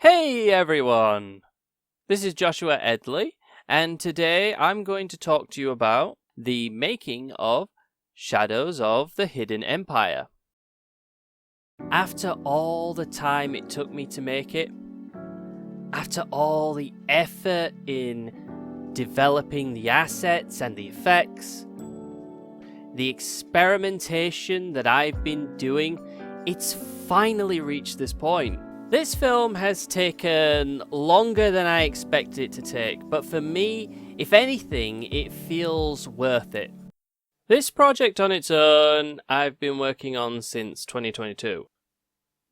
Hey everyone! This is Joshua Edley, and today I'm going to talk to you about the making of Shadows of the Hidden Empire. After all the time it took me to make it, after all the effort in developing the assets and the effects, the experimentation that I've been doing, it's finally reached this point. This film has taken longer than I expected it to take, but for me, if anything, it feels worth it. This project on its own, I've been working on since 2022.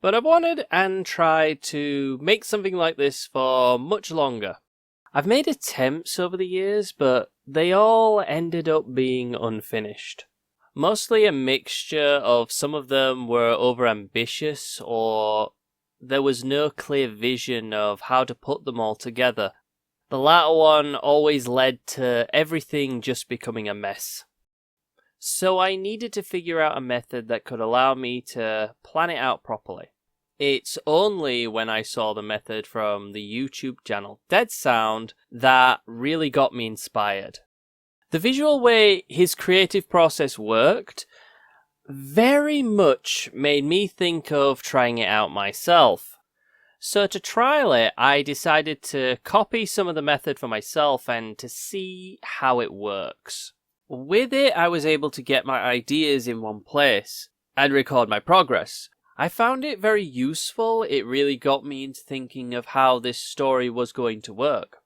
But I've wanted and tried to make something like this for much longer. I've made attempts over the years, but they all ended up being unfinished. Mostly a mixture of some of them were overambitious or there was no clear vision of how to put them all together. The latter one always led to everything just becoming a mess. So I needed to figure out a method that could allow me to plan it out properly. It's only when I saw the method from the YouTube channel Dead Sound that really got me inspired. The visual way his creative process worked very much made me think of trying it out myself. So to trial it, I decided to copy some of the method for myself and to see how it works. With it, I was able to get my ideas in one place and record my progress. I found it very useful. It really got me into thinking of how this story was going to work.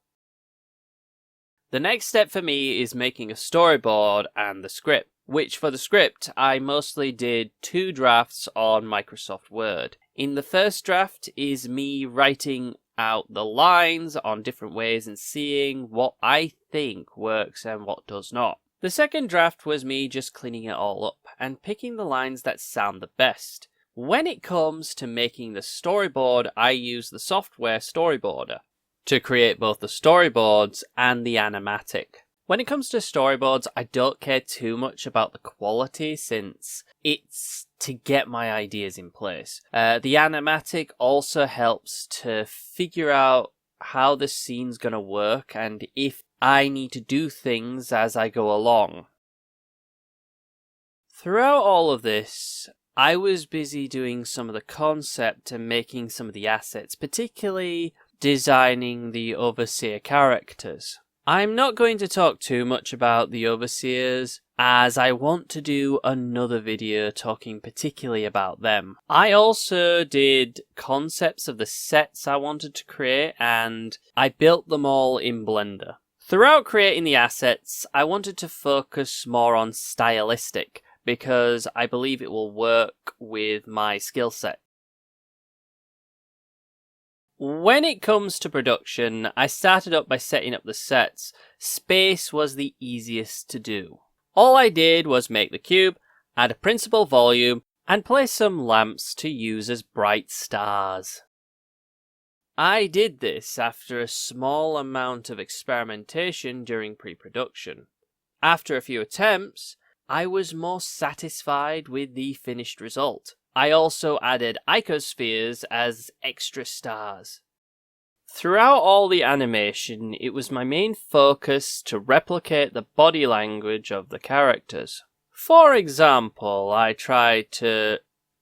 The next step for me is making a storyboard and the script, which for the script I mostly did 2 drafts on Microsoft Word. In the first draft is me writing out the lines on different ways and seeing what I think works and what does not. The second draft was me just cleaning it all up and picking the lines that sound the best. When it comes to making the storyboard, I use the software Storyboarder to create both the storyboards and the animatic. When it comes to storyboards, I don't care too much about the quality since it's to get my ideas in place. The animatic also helps to figure out how the scene's gonna work and if I need to do things as I go along. Throughout all of this, I was busy doing some of the concept and making some of the assets, particularly designing the Overseer characters. I'm not going to talk too much about the Overseers, as I want to do another video talking particularly about them. I also did concepts of the sets I wanted to create, and I built them all in Blender. Throughout creating the assets, I wanted to focus more on stylistic, because I believe it will work with my skill set. When it comes to production, I started up by setting up the sets. Space was the easiest to do. All I did was make the cube, add a principal volume, and place some lamps to use as bright stars. I did this after a small amount of experimentation during pre-production. After a few attempts, I was more satisfied with the finished result. I also added icospheres as extra stars. Throughout all the animation, it was my main focus to replicate the body language of the characters. For example, I tried to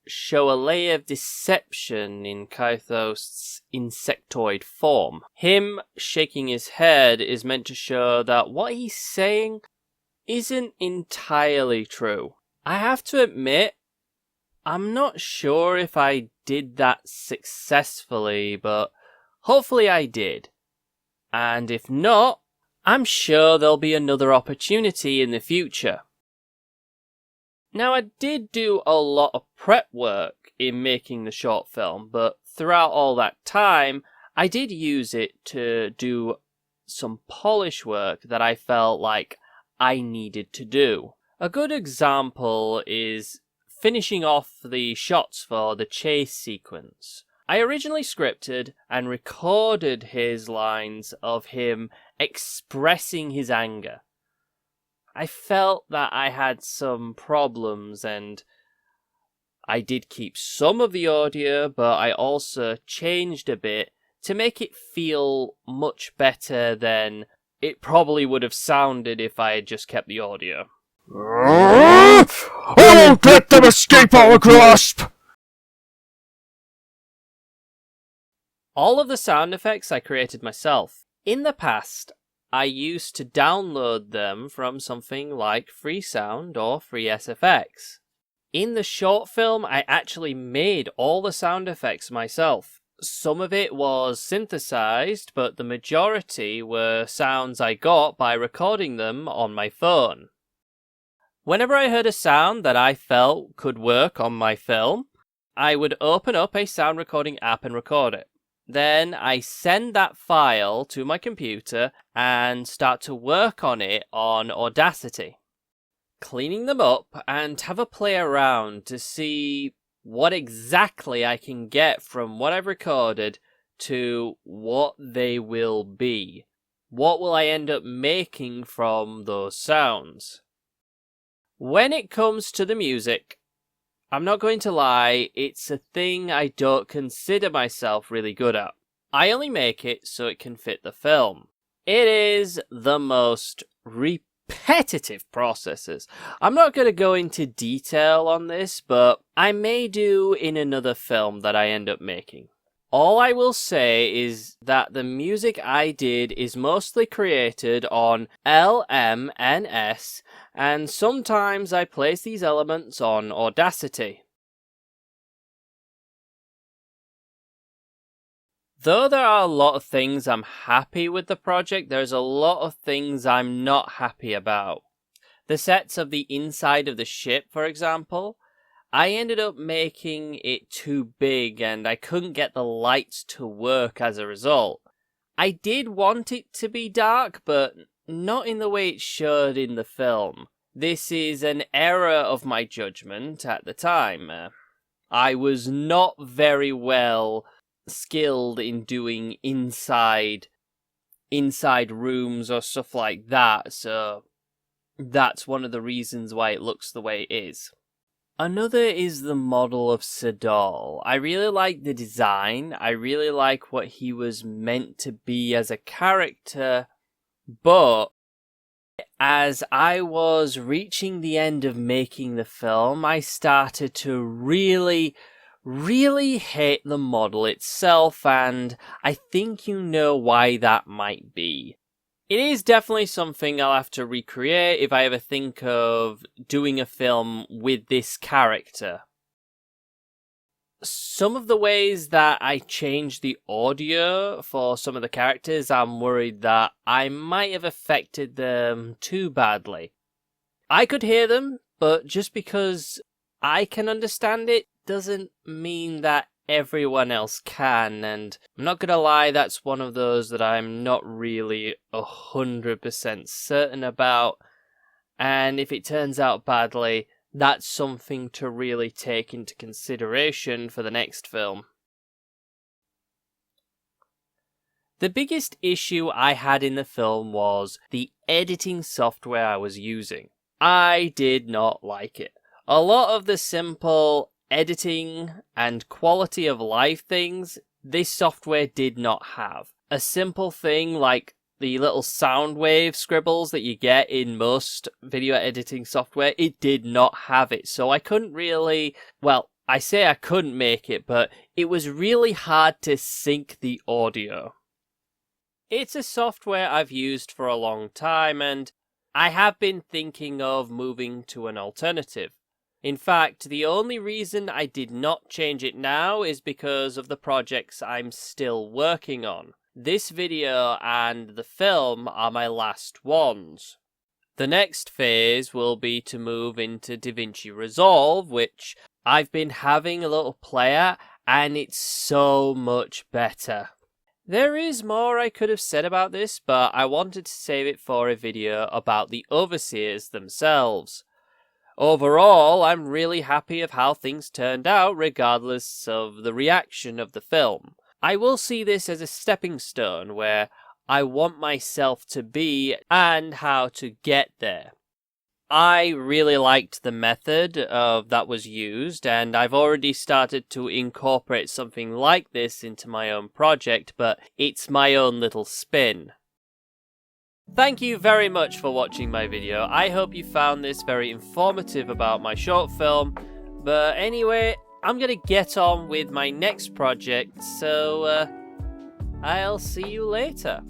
show a layer of deception in Kythos's insectoid form. Him shaking his head is meant to show that what he's saying isn't entirely true. I have to admit, I'm not sure if I did that successfully, but hopefully I did. And if not, I'm sure there'll be another opportunity in the future. Now, I did do a lot of prep work in making the short film, but throughout all that time, I did use it to do some polish work that I felt like I needed to do. A good example is finishing off the shots for the chase sequence. I originally scripted and recorded his lines of him expressing his anger. I felt that I had some problems and I did keep some of the audio, but I also changed a bit to make it feel much better than it probably would have sounded if I had just kept the audio. I won't let them escape our grasp! All of the sound effects I created myself. In the past, I used to download them from something like FreeSound or FreeSFX. In the short film, I actually made all the sound effects myself. Some of it was synthesized, but the majority were sounds I got by recording them on my phone. Whenever I heard a sound that I felt could work on my film, I would open up a sound recording app and record it. Then I send that file to my computer and start to work on it on Audacity, cleaning them up and have a play around to see what exactly I can get from what I've recorded to what they will be. What will I end up making from those sounds? When it comes to the music, I'm not going to lie, it's a thing I don't consider myself really good at. I only make it so it can fit the film. It is the most repetitive processes. I'm not going to go into detail on this, but I may do in another film that I end up making. All I will say is that the music I did is mostly created on LMNS, and sometimes I place these elements on Audacity. Though there are a lot of things I'm happy with the project, there's a lot of things I'm not happy about. The sets of the inside of the ship, for example, I ended up making it too big and I couldn't get the lights to work as a result. I did want it to be dark, but not in the way it showed in the film. This is an error of my judgment at the time. I was not very well skilled in doing inside rooms or stuff like that, so that's one of the reasons why it looks the way it is. Another is the model of Sadal. I really like the design, I really like what he was meant to be as a character, but as I was reaching the end of making the film, I started to really hate the model itself, and I think you know why that might be. It is definitely something I'll have to recreate if I ever think of doing a film with this character. Some of the ways that I changed the audio for some of the characters, I'm worried that I might have affected them too badly. I could hear them, but just because I can understand it doesn't mean that everyone else can, and I'm not gonna lie, that's one of those that I'm not really 100% certain about, and if it turns out badly, that's something to really take into consideration for the next film. The biggest issue I had in the film was the editing software I was using. I did not like it. A lot of the simple editing and quality of life things, this software did not have. A simple thing like the little sound wave scribbles that you get in most video editing software, it did not have it. So I couldn't really, well, I say I couldn't make it, but it was really hard to sync the audio. It's a software I've used for a long time, and I have been thinking of moving to an alternative. In fact, the only reason I did not change it now is because of the projects I'm still working on. This video and the film are my last ones. The next phase will be to move into DaVinci Resolve, which I've been having a little play at, and it's so much better. There is more I could have said about this, but I wanted to save it for a video about the overseers themselves. Overall, I'm really happy of how things turned out, regardless of the reaction of the film. I will see this as a stepping stone where I want myself to be and how to get there. I really liked the method that was used, and I've already started to incorporate something like this into my own project, but it's my own little spin. Thank you very much for watching my video. I hope you found this very informative about my short film. But anyway, I'm gonna get on with my next project, so I'll see you later.